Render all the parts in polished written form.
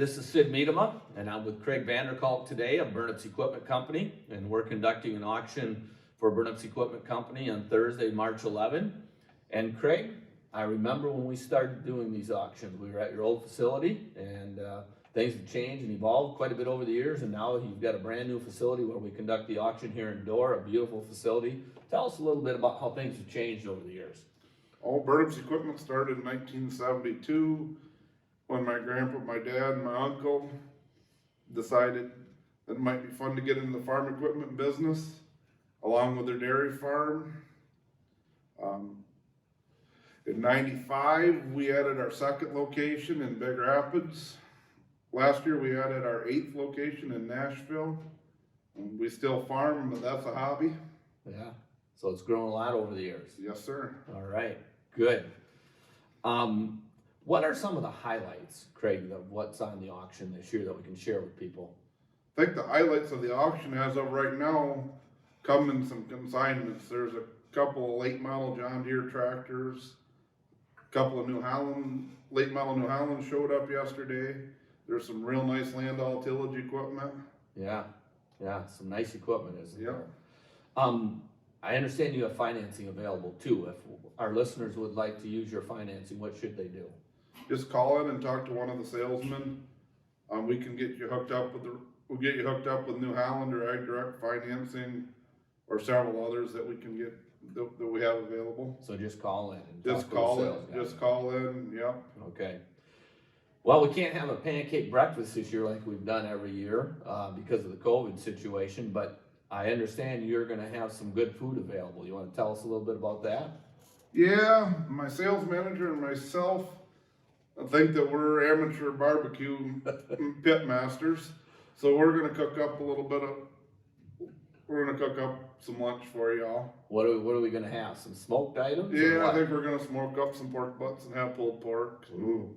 this is Sid Miedema, and I'm with Craig Vanderkalk today of Burnips Equipment Company, and we're conducting an auction for Burnips Equipment Company on Thursday, March 11. And Craig, I remember when we started doing these auctions, we were at your old facility, and things have changed and evolved quite a bit over the years, and now you've got a brand new facility where we conduct the auction here in Door, a beautiful facility. Tell us a little bit about how things have changed over the years. Burnips Equipment started in 1972 when my grandpa, my dad, and my uncle decided that it might be fun to get into the farm equipment business along with their dairy farm. In 95, we added our second location in Big Rapids. Last year, we added our 8th location in Nashville. We still farm, but that's a hobby. Yeah, so it's grown a lot over the years. Yes, sir. All right, good. What are some of the highlights, Craig, of what's on the auction this year that we can share with people? I think the highlights of the auction as of right now come in some consignments. There's a couple of late model John Deere tractors, a couple of late model New Holland showed up yesterday. There's some real nice Landau tillage equipment. Yeah, some nice equipment, isn't Yep. there? I understand you have financing available too. If our listeners would like to use your financing, what should they do? Just call in and talk to one of the salesmen. We can get you hooked up with New Holland or Ag Direct financing, or several others that we can get that we have available. So just call in. And Just call in. Yep. Okay. Well, we can't have a pancake breakfast this year like we've done every year because of the COVID situation, but I understand you're going to have some good food available. You want to tell us a little bit about that? Yeah, my sales manager and myself think that we're amateur barbecue pit masters, so we're going to cook up some lunch for y'all. What are we going to have? Some smoked items? Yeah, I think we're going to smoke up some pork butts and have pulled pork. Ooh.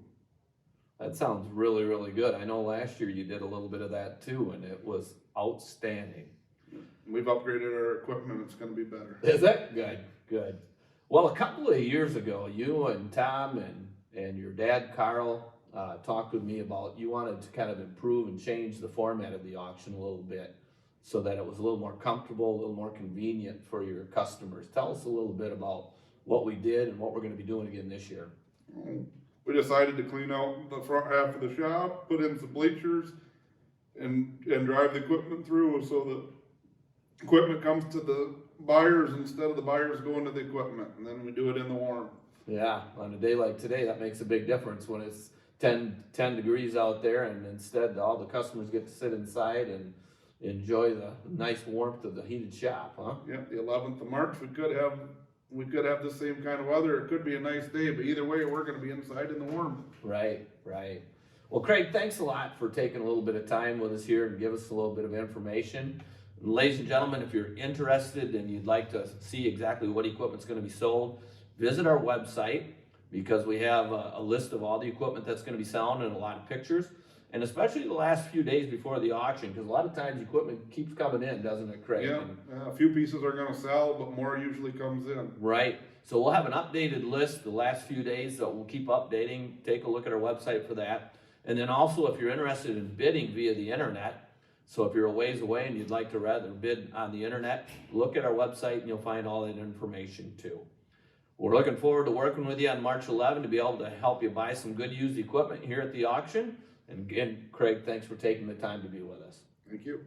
That sounds really, really good. I know last year you did a little bit of that too, and it was outstanding. We've upgraded our equipment. It's going to be better. Is that good? Good. Well, a couple of years ago, you and Tom and your dad, Carl, talked with me about you wanted to kind of improve and change the format of the auction a little bit so that it was a little more comfortable, a little more convenient for your customers. Tell us a little bit about what we did and what we're going to be doing again this year. We decided to clean out the front half of the shop, put in some bleachers, and drive the equipment through so the equipment comes to the buyers instead of the buyers going to the equipment, and then we do it in the warm. Yeah, on a day like today, that makes a big difference when it's 10 degrees out there, and instead all the customers get to sit inside and enjoy the nice warmth of the heated shop, huh? Yeah, the 11th of March, we could have the same kind of weather. It could be a nice day, but either way, we're going to be inside in the warm. Right. Well, Craig, thanks a lot for taking a little bit of time with us here and give us a little bit of information. Ladies and gentlemen, if you're interested and you'd like to see exactly what equipment's going to be sold, visit our website because we have a list of all the equipment that's going to be selling and a lot of pictures, and especially the last few days before the auction, because a lot of times equipment keeps coming in, doesn't it, Craig? Yeah, a few pieces are going to sell, but more usually comes in. Right. So we'll have an updated list the last few days that we'll keep updating. Take a look at our website for that. And then also, if you're interested in bidding via the internet, so if you're a ways away and you'd like to rather bid on the internet, look at our website and you'll find all that information too. We're looking forward to working with you on March 11 to be able to help you buy some good used equipment here at the auction. And again, Craig, thanks for taking the time to be with us. Thank you.